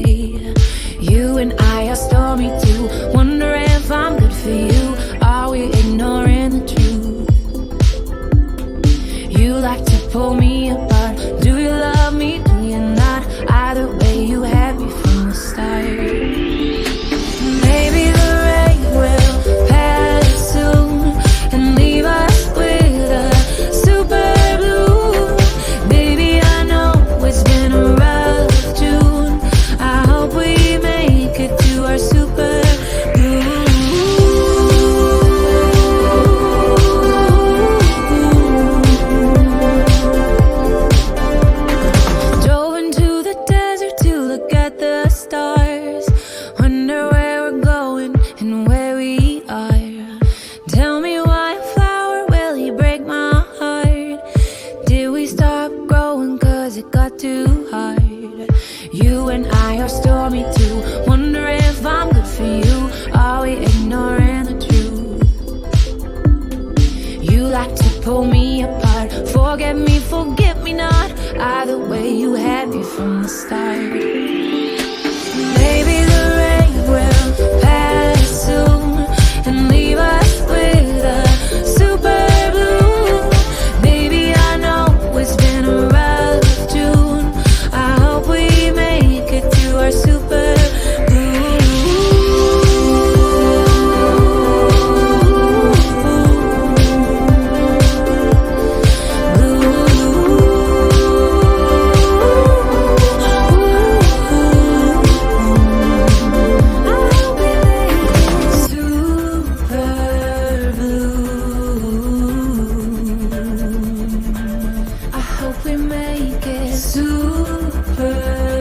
day. You and I are stormy too. Wonder if I'm good for you. Are we ignoring the truth? You like to pull me apart. Do you love me? Do you not? Either way, you had me from the start. Maybe the rain will pass soon and leave us with a super blue. Baby, I know it's been a rough June. I hope we make it to our super blue. Drove into the desert to look at the stars. Wonder where we're going and where we are. Tell me why a flower will he break my heart? Did we stop growing cause it got too hard? You and I are stormy too. Wonder if I'm good for you. Are we ignoring the truth? You like to pull me apart. Forget me, forget me not. Either way, you had me from the start. Maybe the rain will pass soon and leave us with a super blue. Baby, I know it's been a rough June. I hope we make it to our super blue. I hope we make it super